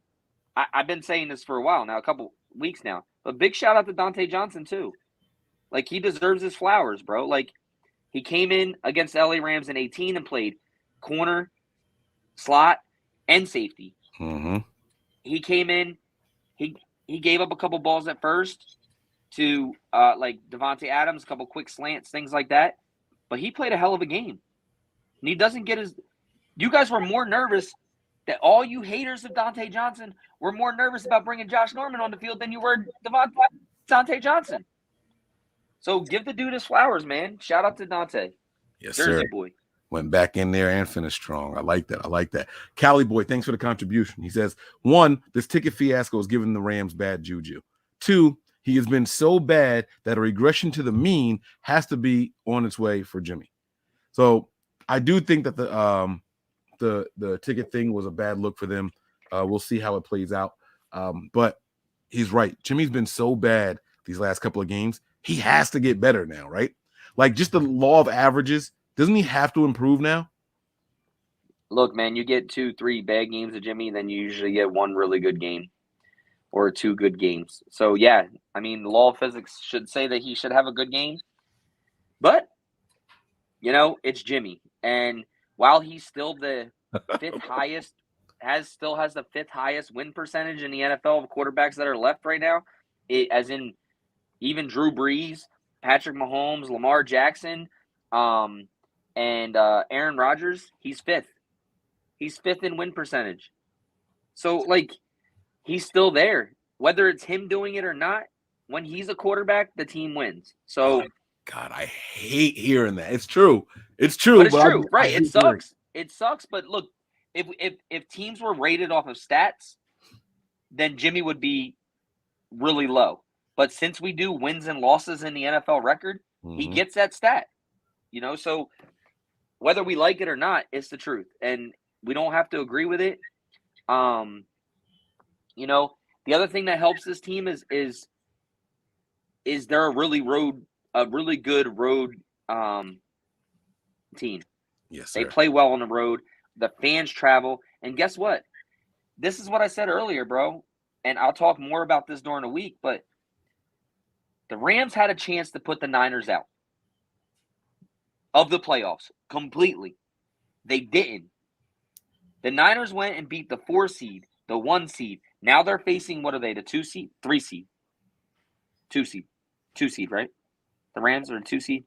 I've been saying this for a while now, a couple weeks now. But big shout out to Dante Johnson, too. Like, he deserves his flowers, bro. Like, he came in against LA Rams in 18 and played corner, slot, and safety. Mm-hmm. He came in. He gave up a couple balls at first to like Devontae Adams, a couple quick slants, things like that. But he played a hell of a game. And he doesn't get his – you guys were more nervous that all you haters of Dante Johnson were more nervous about bringing Josh Norman on the field than you were Dante Johnson. So give the dude his flowers, man. Shout out to Dante. Yes, Jersey sir. boy. Went back in there and finished strong. I like that. Cali boy, thanks for the contribution. He says, 1, this ticket fiasco is giving the Rams bad juju. 2, he has been so bad that a regression to the mean has to be on its way for Jimmy. So I do think that the ticket thing was a bad look for them. We'll see how it plays out. But he's right. Jimmy's been so bad these last couple of games. He has to get better now, right? Like, just the law of averages. Doesn't he have to improve now? Look, man, you get 2-3 bad games of Jimmy, then you usually get one really good game or 2 good games. So, yeah, I mean, the law of physics should say that he should have a good game. But, it's Jimmy. And while he's still the fifth highest, still has the 5th highest win percentage in the NFL of quarterbacks that are left right now, as in even Drew Brees, Patrick Mahomes, Lamar Jackson, and Aaron Rodgers, he's 5th. He's 5th in win percentage. So, he's still there. Whether it's him doing it or not, when he's a quarterback, the team wins. So, God, I hate hearing that. It's true. It's true. But it's true, right? It sucks. It sucks. But look, if teams were rated off of stats, then Jimmy would be really low. But since we do wins and losses in the NFL record, he gets that stat. So whether we like it or not, it's the truth. And we don't have to agree with it. The other thing that helps this team is they're a really good road team. Yes, sir. They play well on the road. The fans travel. And guess what? This is what I said earlier, bro. And I'll talk more about this during the week, but the Rams had a chance to put the Niners out of the playoffs completely. They didn't. The Niners went and beat the 4 seed, the 1 seed. Now they're facing, what are they, the 2 seed? 3 seed. 2 seed. 2 seed, right? The Rams are a 2 seed?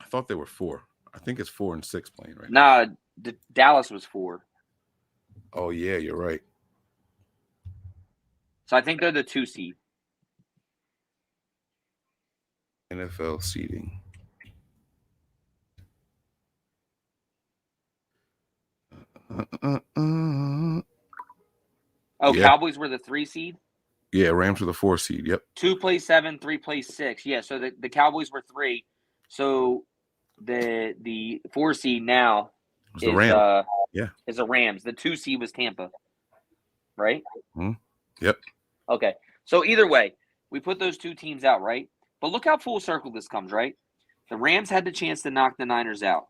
I thought they were 4. I think it's 4 and 6 playing right now. Nah, Dallas was 4. Oh, yeah, you're right. So I think they're the 2 seed. NFL seeding. Cowboys were the 3 seed? Yeah, Rams were the 4 seed. Yep. 2 plays 7, 3 plays 6. Yeah, so the Cowboys were 3. So the 4 seed now is the Rams. Is the Rams. The 2 seed was Tampa. Right? Mm-hmm. Yep. Okay. So either way, we put those 2 teams out, right? But look how full circle this comes, right? The Rams had the chance to knock the Niners out.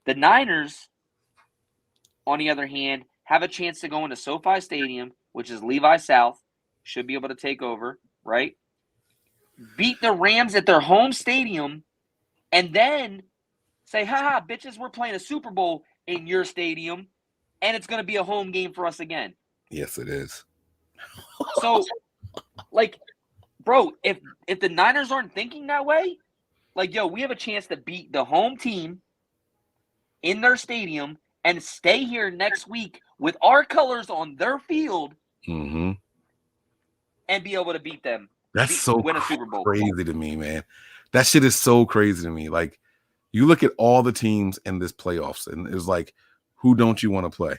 The Niners, on the other hand, have a chance to go into SoFi Stadium, which is Levi South, should be able to take over, right? Beat the Rams at their home stadium, and then say, ha, bitches, we're playing a Super Bowl in your stadium, and it's going to be a home game for us again. Yes, it is. So, bro, if the Niners aren't thinking that way, we have a chance to beat the home team in their stadium and stay here next week with our colors on their field and be able to beat them. Win a Super Bowl. Crazy to me, man. That shit is so crazy to me. You look at all the teams in this playoffs, and it's who don't you want to play?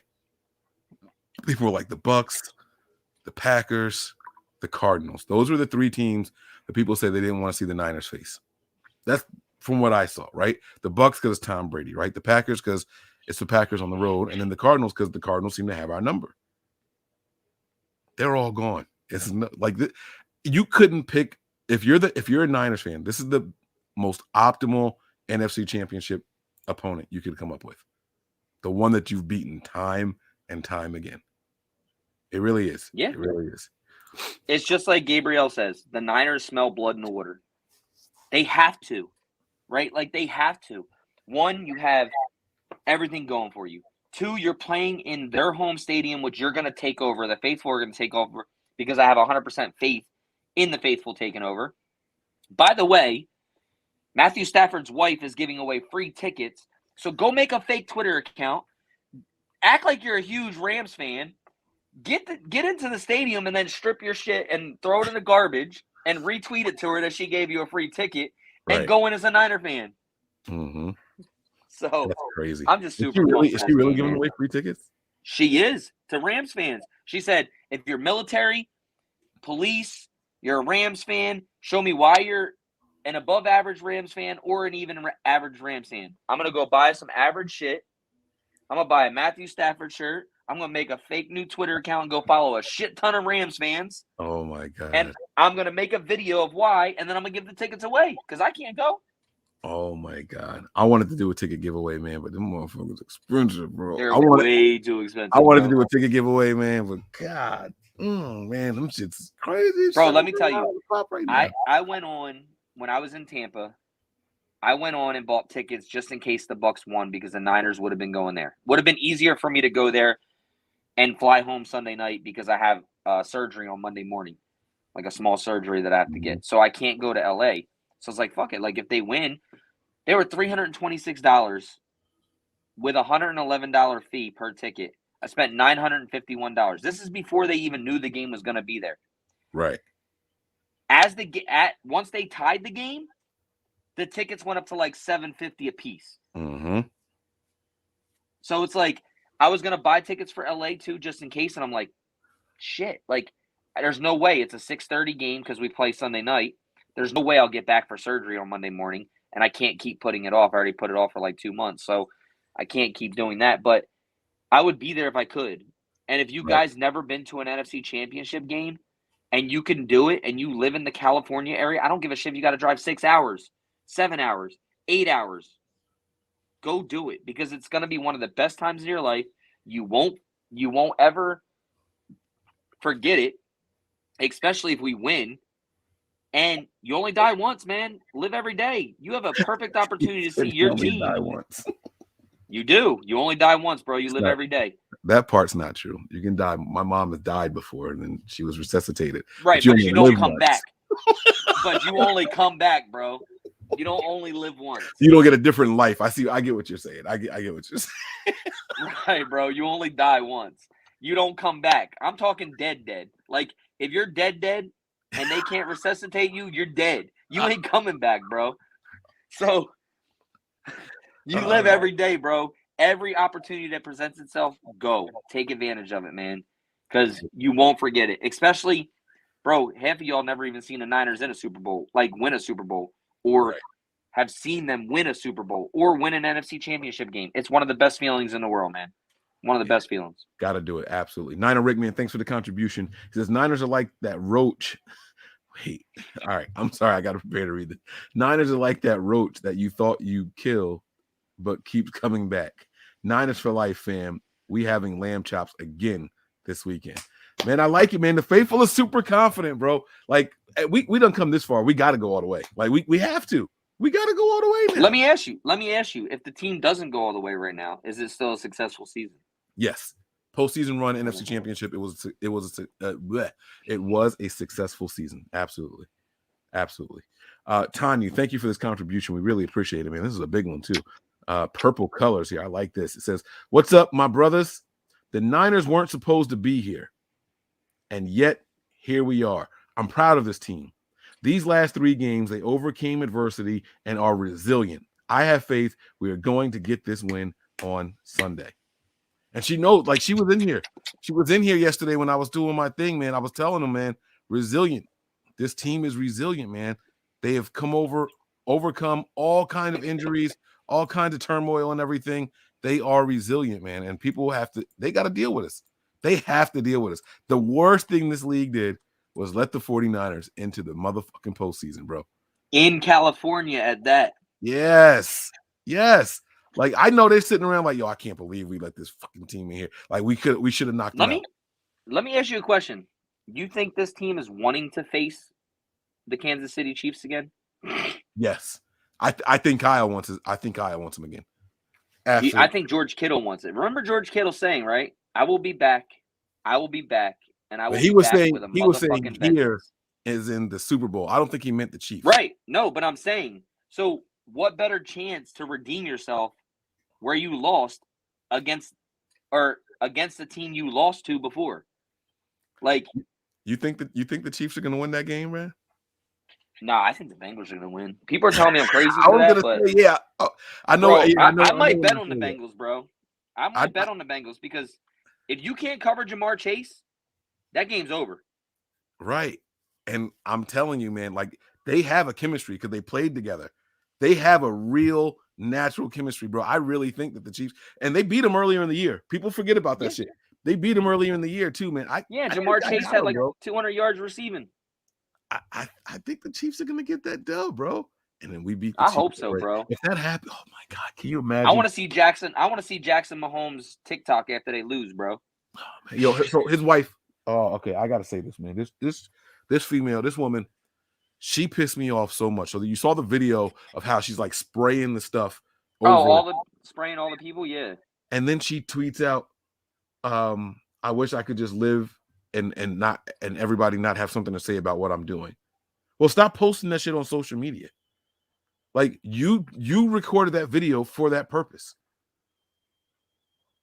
People were like the Bucks, the Packers, the Cardinals. Those were the 3 teams that people say they didn't want to see the Niners face. That's from what I saw, right? The Bucks because it's Tom Brady, right? The Packers because it's the Packers on the road, and then the Cardinals because the Cardinals seem to have our number. They're all gone. It's you couldn't pick if you're a Niners fan. This is the most optimal NFC Championship opponent you could come up with. The one that you've beaten time and time again. It really is. Yeah, it really is. It's just like Gabriel says. The Niners smell blood in the water. They have to, right? They have to. 1, you have everything going for you. 2, you're playing in their home stadium, which you're going to take over. The faithful are going to take over because I have 100% faith in the faithful taking over. By the way, Matthew Stafford's wife is giving away free tickets. So go make a fake Twitter account. Act like you're a huge Rams fan. Get into the stadium and then strip your shit and throw it in the garbage and retweet it to her that she gave you a free ticket and go in as a Niner fan. Mm-hmm. So that's crazy. I'm just super. Is she really giving away free tickets? She is to Rams fans. She said, if you're military, police, you're a Rams fan, show me why you're an above average Rams fan or an even average Rams fan. I'm going to go buy some average shit. I'm going to buy a Matthew Stafford shirt. I'm going to make a fake new Twitter account and go follow a shit ton of Rams fans. Oh, my God. And I'm going to make a video of why, and then I'm going to give the tickets away because I can't go. Oh my God. I wanted to do a ticket giveaway, man, but them motherfuckers expensive, bro. They're way too expensive. I wanted to do a ticket giveaway, man, but God, man, them shit's crazy. Bro, let me tell you, right I went on when I was in Tampa. I went on and bought tickets just in case the Bucks won because the Niners would have been going there. Would have been easier for me to go there and fly home Sunday night because I have surgery on Monday morning, like a small surgery that I have to get. So I can't go to LA. So it's like, fuck it. Like if they win, they were $326 with a $111 fee per ticket. I spent $951. This is before they even knew the game was going to be there. Right. Once they tied the game, the tickets went up to like $750 a piece. Mm-hmm. So it's like I was gonna buy tickets for LA too, just in case, and I'm like, shit, like there's no way. It's a 6:30 game because we play Sunday night. There's no way I'll get back for surgery on Monday morning, and I can't keep putting it off. I already put it off for like 2 months, so I can't keep doing that. But I would be there if I could. And if you guys never been to an NFC Championship game, and you can do it, and you live in the California area, I don't give a shit if you got to drive 6 hours, 7 hours, 8 hours. Go do it because it's going to be one of the best times in your life. You won't ever forget it, especially if we win. And you only die once, man. Live every day. You have a perfect opportunity to see your team. Die once. You do. You only die once, bro. You live every day. That part's not true. You can die. My mom has died before, and then she was resuscitated. Right, but you don't come back. But you only come back, bro. You don't only live once. You don't get a different life. I get what you're saying. I get what you're saying. Right, bro. You only die once. You don't come back. I'm talking dead. Like, if you're dead, and they can't resuscitate you, you're dead. You ain't coming back, bro. So, you live every day, bro. Every opportunity that presents itself, go. Take advantage of it, man. Because you won't forget it. Especially, bro, half of y'all never even seen the Niners in a Super Bowl. Like, win a Super Bowl. Or have seen them win a Super Bowl or win an NFC Championship game. It's one of the best feelings in the world, man. One of the best feelings. Got to do it. Absolutely. Niner Rickman, thanks for the contribution. He says, Niners are like that roach. Wait. All right. I'm sorry. I got to prepare to read this. Niners are like that roach that you thought you kill, but keeps coming back. Niners for life, fam. We having lamb chops again this weekend. Man, I like it, man. The faithful is super confident, bro. Like, we done come this far. We got to go all the way. Like, we have to. We got to go all the way now. Let me ask you, if the team doesn't go all the way right now, is it still a successful season? Yes. Postseason run, NFC Championship. It was a successful season. Absolutely. Tanya, thank you for this contribution. We really appreciate it, man. This is a big one, too. Purple colors here. I like this. It says, what's up, my brothers? The Niners weren't supposed to be here. And yet, here we are. I'm proud of this team. These last 3 games, they overcame adversity and are resilient. I have faith we are going to get this win on Sunday. And she knows, like, she was in here. She was in here yesterday when I was doing my thing, man. I was telling them, man, resilient. This team is resilient, man. They have overcome all kinds of injuries, all kinds of turmoil and everything. They are resilient, man. And people they got to deal with us. They have to deal with us. The worst thing this league did was let the 49ers into the motherfucking postseason, bro. In California at that. Yes. Like, I know they're sitting around like, yo, I can't believe we let this fucking team in here. Like, we should have knocked them out. Let me ask you a question. You think this team is wanting to face the Kansas City Chiefs again? Yes. I think Kyle wants it. I think Kyle wants him again. Absolutely. I think George Kittle wants it. Remember George Kittle saying, right? I will be back. And I will he be was back saying with a he was saying motherfucking here vengeance. is in the Super Bowl. I don't think he meant the Chiefs. Right. No, but I'm saying, so what better chance to redeem yourself where you lost against the team you lost to before? Like, you think the Chiefs are going to win that game, man? Nah, I think the Bengals are going to win. People are telling me I'm crazy for that, but say, yeah. I know. Bro, I might bet on the Bengals, bro. I might bet on the Bengals because if you can't cover Jamar Chase, that game's over. Right. And I'm telling you, man, like, they have a chemistry because they played together. They have a real natural chemistry, bro. I really think that the Chiefs, and they beat them earlier in the year. People forget about that shit. They beat them earlier in the year too, man. Jamar Chase had like 200 yards receiving. I think the Chiefs are going to get that dub, bro. and then we beat the I Chiefs. hope so, right? bro. If that happens, oh my God, can you imagine? I want to see Jackson Mahomes TikTok after they lose, bro. Yo, so his wife. Oh, okay. I gotta say this, man. This female, this woman, she pissed me off so much. So that you saw the video of how she's like spraying the stuff over, Spraying all the people, yeah. and then she tweets out, "I wish I could just live and everybody not have something to say about what I'm doing." Well, stop posting that shit on social media. Like you recorded that video for that purpose.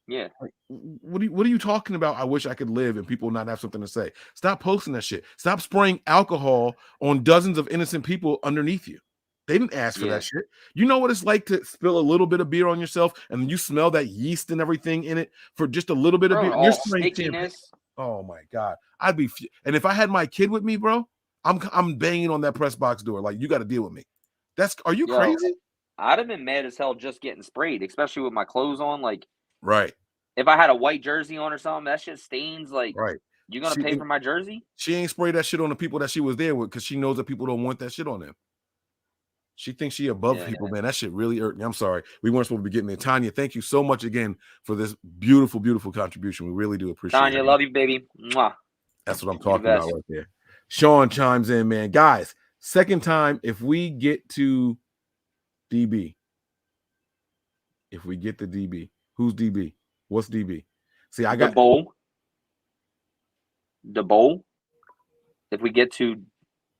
Yeah. Like, what are you talking about? I wish I could live and people not have something to say. Stop posting that shit. Stop spraying alcohol on dozens of innocent people underneath you. They didn't ask for that shit. You know what it's like to spill a little bit of beer on yourself and you smell that yeast and everything in it for just a little bit of beer. All stickiness. Oh my God. I'd be and if I had my kid with me, bro, I'm banging on that press box door like you got to deal with me. Are you crazy? I'd have been mad as hell just getting sprayed, especially with my clothes on. Like, right. If I had a white jersey on or something, that shit stains. Like, right. You gonna pay for my jersey? She ain't sprayed that shit on the people that she was there with because she knows that people don't want that shit on them. She thinks she above people, man. That shit really hurt me. I'm sorry. We weren't supposed to be getting there. Tanya, thank you so much again for this beautiful, beautiful contribution. We really do appreciate it. Tanya, love you, baby. Mwah. That's what I'm talking about right there. Sean chimes in, man. Guys, second time, if we get to DB. If we get to DB. Who's DB? What's DB? See, I got the bowl. The bowl. If we get to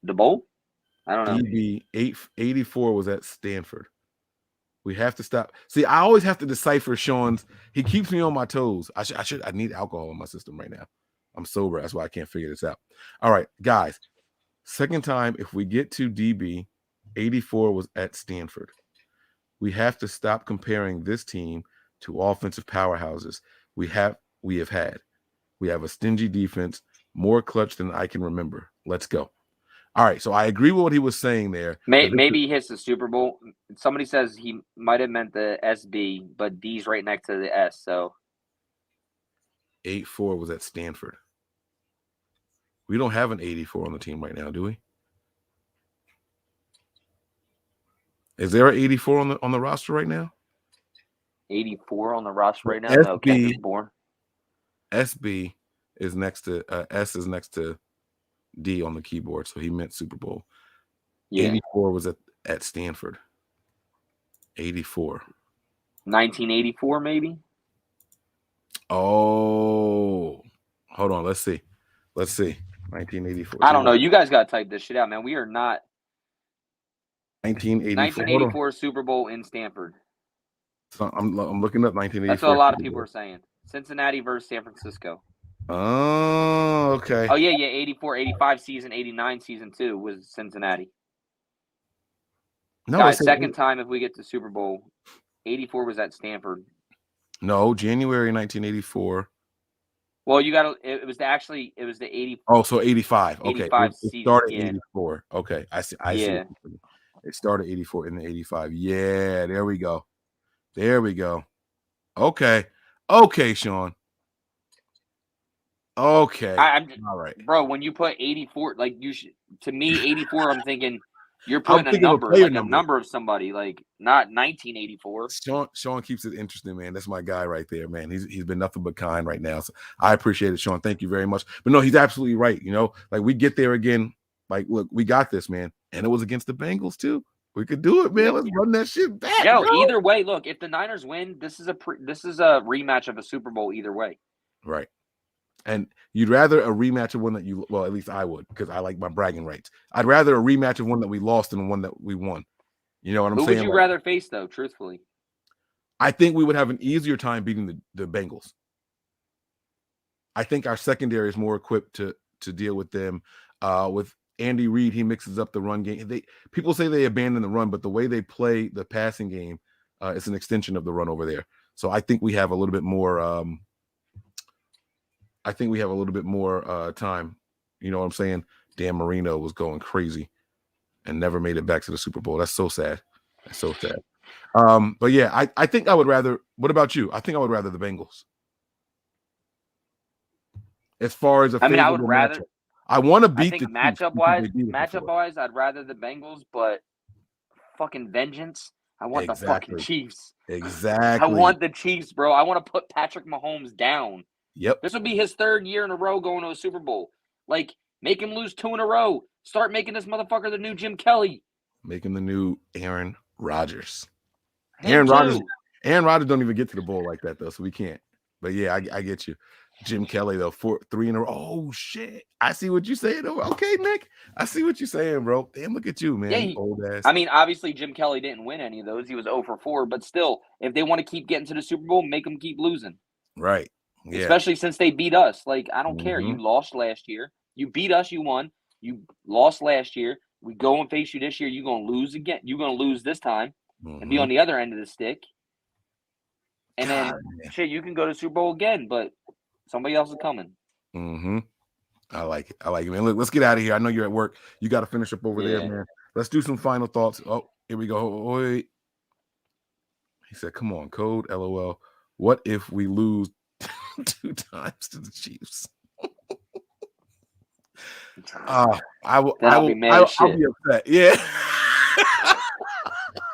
the bowl, I don't know. DB 84 was at Stanford. We have to stop. See, I always have to decipher Sean's. He keeps me on my toes. I need alcohol in my system right now. I'm sober. That's why I can't figure this out. All right, guys. Second time, if we get to DB, 84 was at Stanford. We have to stop comparing this team to offensive powerhouses we have had. We have a stingy defense, more clutch than I can remember. Let's go. All right, so I agree with what he was saying there. Maybe he hits the Super Bowl. Somebody says he might have meant the SB, but D's right next to the S. So 84 was at Stanford. We don't have an 84 on the team right now, do we? Is there an 84 on the roster right now? 84 on the roster right now. No, Kendrick's born. SB is next to S is next to D on the keyboard, so he meant Super Bowl. Yeah. 84 was at Stanford. 84. 1984, maybe. Oh, hold on. Let's see. 1984. I don't know. You guys got to type this shit out, man. We are not. 1984 Super Bowl in Stanford. So I'm looking up 1984. That's what a lot of people are saying. Cincinnati versus San Francisco. Oh, okay. Oh, yeah. 84, 85 season, 89 season 2 was Cincinnati. No, guys, second time if we get to Super Bowl. 84 was at Stanford. No, January 1984. Well, you got to. It was the 80. Oh, so 85. Okay, 85 it started 84. Okay, I see. See. It started 84 in the 85. Yeah, there we go. Okay, Sean. Okay, all right, bro. When you put 84, like you should. To me, 84. I'm thinking you're putting a number, like a number of somebody, like not 1984. Sean keeps it interesting, man. That's my guy right there, man. He's been nothing but kind right now. So I appreciate it, Sean. Thank you very much. But no, he's absolutely right. You know, like we get there again. Like, look, we got this, man. And it was against the Bengals too. We could do it, man. Let's run that shit back. Yo, either way, look, if the Niners win, this is a rematch of a Super Bowl either way. Right. And you'd rather a rematch of one that well, at least I would, because I like my bragging rights. I'd rather a rematch of one that we lost than one that we won. You know what I'm saying? Who would you rather face, though, truthfully? I think we would have an easier time beating the Bengals. I think our secondary is more equipped to deal with them. With Andy Reid, he mixes up the run game. People say they abandon the run, but the way they play the passing game is an extension of the run over there. So I think we have a little bit more. Time. You know what I'm saying? Dan Marino was going crazy and never made it back to the Super Bowl. That's so sad. But yeah, I think I would rather. What about you? I think I would rather the Bengals. As far as I would rather. I want to beat the matchup wise. I'd rather the Bengals, but fucking vengeance, I want the fucking Exactly. Chiefs. Exactly. I want the Chiefs, bro. I want to put Patrick Mahomes down. Yep. This will be his 3rd year in a row going to a Super Bowl. Like, make him lose 2 in a row. Start making this motherfucker the new Jim Kelly. Make him the new Aaron Rodgers. Him too. Aaron Rodgers don't even get to the bowl like that, though, so we can't. But yeah, I get you. Jim Kelly, though, 3 in a row. Oh, shit. I see what you're saying. Okay, Nick. I see what you're saying, bro. Damn, look at you, man. Yeah, old ass. I mean, obviously, Jim Kelly didn't win any of those. He was 0 for 4. But still, if they want to keep getting to the Super Bowl, make them keep losing. Right. Yeah. Especially since they beat us. Like, I don't care. You lost last year. You beat us. You won. You lost last year. We go and face you this year. You're going to lose again. You're going to lose this time and be on the other end of the stick. And then, shit, you can go to Super Bowl again, but somebody else is coming. I like it. I like it, man. Look, let's get out of here. I know you're at work. You got to finish up over there, man. Let's do some final thoughts. Oh, here we go. Wait. He said, come on, code, LOL. What if we lose 2 times to the Chiefs? I'll be upset. Yeah.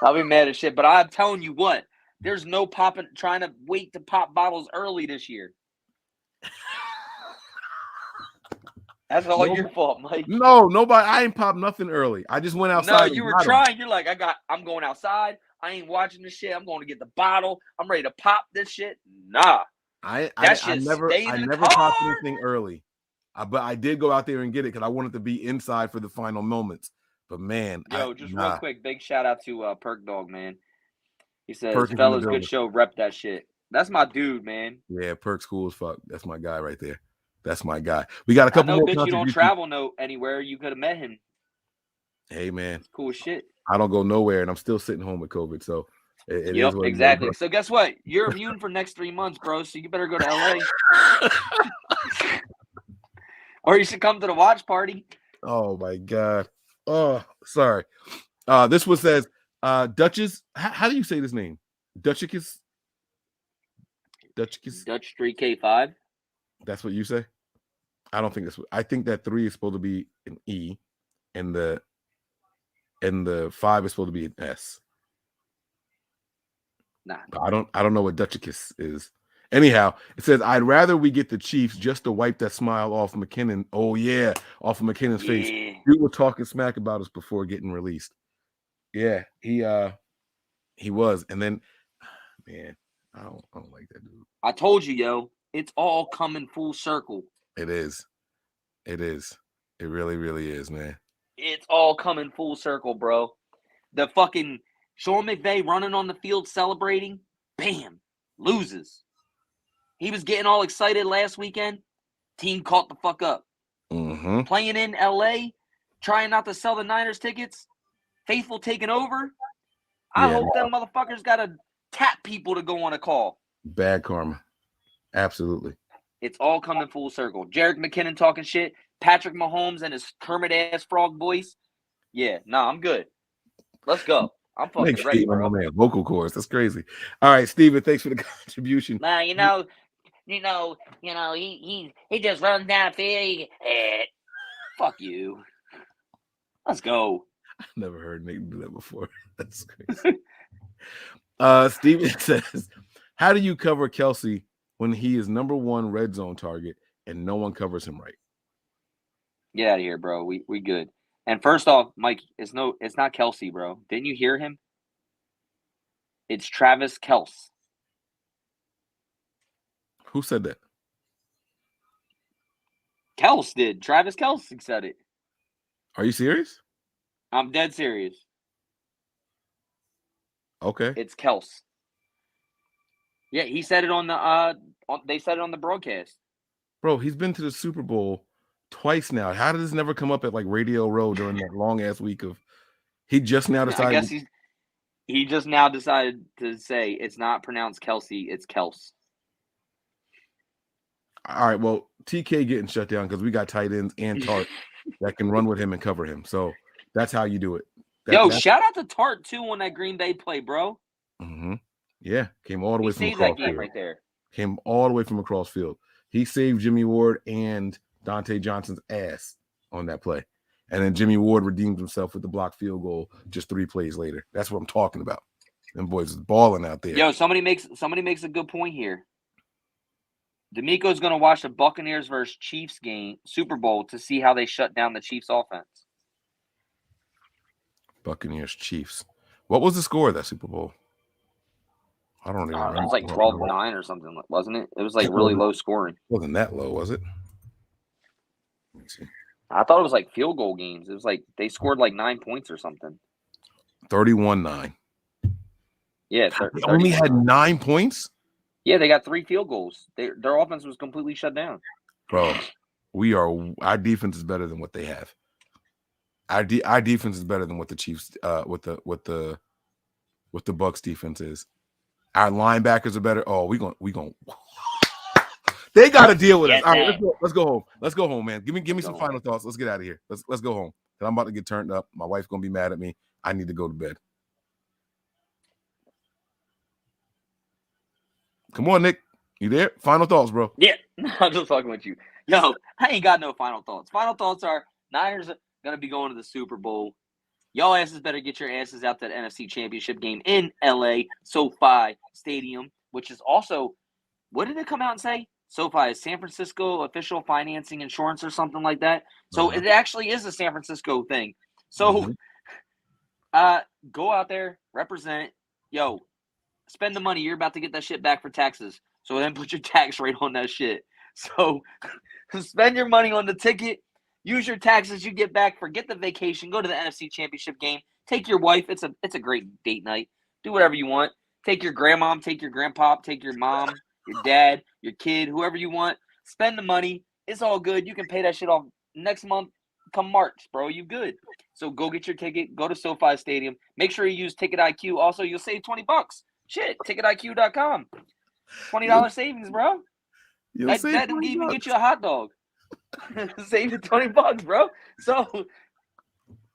I'll be mad as shit. But I'm telling you what, there's no trying to wait to pop bottles early this year. That's all your fault, Mike. No, nobody. I ain't popped nothing early. I just went outside. No, you were trying. You're like, I'm going outside. I ain't watching this shit. I'm going to get the bottle. I'm ready to pop this shit. Nah. I never popped anything early. But I did go out there and get it because I wanted to be inside for the final moments. But man, real quick, big shout out to Perk Dog, man. He says, fellas, good show. Rep that shit. That's my dude, man. Yeah, Perk's cool as fuck. That's my guy right there. That's my guy. We got a couple more. Bitch, you don't travel anywhere. You could have met him. Hey, man. It's cool as shit. I don't go nowhere, and I'm still sitting home with COVID. So it is what exactly. So guess what? You're immune for next 3 months, bro. So you better go to LA. Or you should come to the watch party. Oh my God. Oh, sorry. This one says Duchess. How do you say this name? Dutchicus? Dutch 3K5. That's what you say? I don't think that's what I think that 3 is supposed to be an E and the 5 is supposed to be an S. Nah. But I don't know what Dutchicus is. Anyhow, it says, I'd rather we get the Chiefs just to wipe that smile off McKinnon. Oh, yeah, off of McKinnon's face. You were talking smack about us before getting released. Yeah, he was. And then, man, I don't like that dude. I told you, yo, it's all coming full circle. It is. It is. It really, really is, man. It's all coming full circle, bro. The fucking Sean McVay running on the field celebrating, bam, loses. He was getting all excited last weekend. Team caught the fuck up. Playing in LA, trying not to sell the Niners tickets. Faithful taking over. I hope them motherfuckers got to tap people to go on a call. Bad karma. Absolutely. It's all coming full circle. Jerick McKinnon talking shit. Patrick Mahomes and his Kermit-ass frog voice. Yeah, I'm good. Let's go. I'm fucking ready, bro. Man, vocal cords. That's crazy. All right, Steven, thanks for the contribution. Nah, he just runs down the field. Fuck you. Let's go. I've never heard Nick do that before. That's crazy. Steven says, how do you cover Kelsey when he is #1 red zone target and no one covers him right? Get out of here, bro. We good. And first off, Mike, it's not Kelsey, bro. Didn't you hear him? It's Travis Kelce. Who said that? Kelce did. Travis Kelce said it. Are you serious? I'm dead serious. Okay. It's Kelce. Yeah, he said it on the they said it on the broadcast. Bro, he's been to the Super Bowl twice now. How did this never come up at like Radio Row during that long ass week of he just now decided? I guess he just now decided to say it's not pronounced Kelsey, it's Kelce. All right, well, TK getting shut down because we got tight ends and Tart that can run with him and cover him. So that's how you do it. Shout out to Tart too on that Green Bay play, bro. Yeah, came all the way from across that game field. right there. Came all the way from across field. He saved Jimmy Ward and Dante Johnson's ass on that play. And then Jimmy Ward redeemed himself with the blocked field goal just 3 plays later. That's what I'm talking about. Them boys is balling out there. Yo, somebody makes a good point here. D'Amico's going to watch the Buccaneers versus Chiefs game, Super Bowl, to see how they shut down the Chiefs offense. Buccaneers, Chiefs. What was the score of that Super Bowl? I don't even remember. It was like 12-9 or something, wasn't it? It was like really low scoring. It wasn't that low, was it? Let's see. I thought it was like field goal games. It was like they scored like 9 points or something. 31-9. Yeah, They only had 9 points? Yeah, they got 3 field goals. Their offense was completely shut down. Bro, our defense is better than what they have. Our defense is better than what the Chiefs what the Bucs defense is. Our linebackers are better. Oh, we going They got to deal with us. All right, let's go home. Let's go home, man. Give me some final thoughts. Let's get out of here. Let's go home. I'm about to get turned up. My wife's gonna be mad at me. I need to go to bed. Come on, Nick. You there? Final thoughts, bro. Yeah, I'm just fucking with you. Yo, I ain't got no final thoughts. Final thoughts are Niners are gonna be going to the Super Bowl. Y'all asses better get your asses out to the NFC Championship game in LA, SoFi Stadium, which is also, what did it come out and say? SoFi is San Francisco official financing insurance or something like that. So it actually is a San Francisco thing. So go out there, represent. Yo, spend the money. You're about to get that shit back for taxes. So then put your tax rate on that shit. So spend your money on the ticket. Use your taxes you get back. Forget the vacation. Go to the NFC Championship game. Take your wife. It's a great date night. Do whatever you want. Take your grandmom. Take your grandpop. Take your mom, your dad, your kid, whoever you want. Spend the money. It's all good. You can pay that shit off next month. Come March, bro. You good. So go get your ticket. Go to SoFi Stadium. Make sure you use Ticket IQ. Also, you'll save $20. Shit, ticketiq.com. $20 savings, bro. That will even get you a hot dog. Save you $20, bro. So,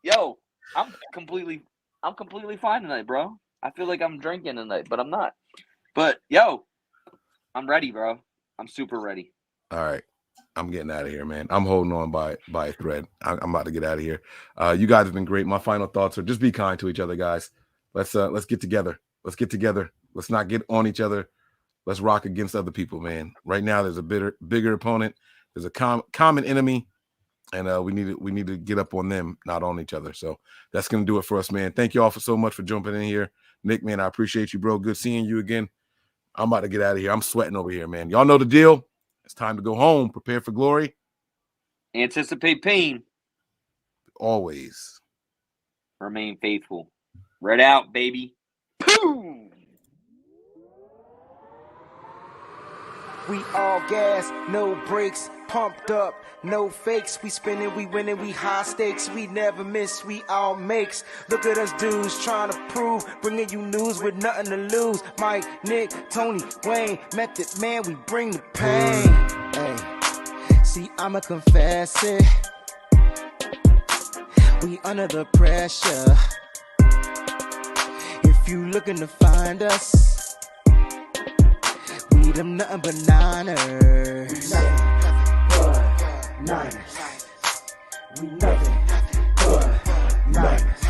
yo, I'm completely fine tonight, bro. I feel like I'm drinking tonight, but I'm not. But yo, I'm ready, bro. I'm super ready. All right. I'm getting out of here, man. I'm holding on by a thread. I'm about to get out of here. You guys have been great. My final thoughts are just be kind to each other, guys. Let's get together. Let's get together. Let's not get on each other. Let's rock against other people, man. Right now, there's a bigger opponent. There's a common enemy, and we need to get up on them, not on each other. So that's gonna do it for us, man. Thank you all so much for jumping in here, Nick. Man, I appreciate you, bro. Good seeing you again. I'm about to get out of here. I'm sweating over here, man. Y'all know the deal. It's time to go home. Prepare for glory. Anticipate pain. Always remain faithful. Red out, baby. Boom. We all gas, no brakes, pumped up, no fakes. We spinning, we winning, we high stakes. We never miss, we all makes. Look at us dudes trying to prove, bringing you news with nothing to lose. Mike, Nick, Tony, Wayne, Method Man, we bring the pain. Hey, see, I'ma confess it. We under the pressure. If you looking to find us, we them nothing but Niners. Nothing but Niners. We nothing but Niners.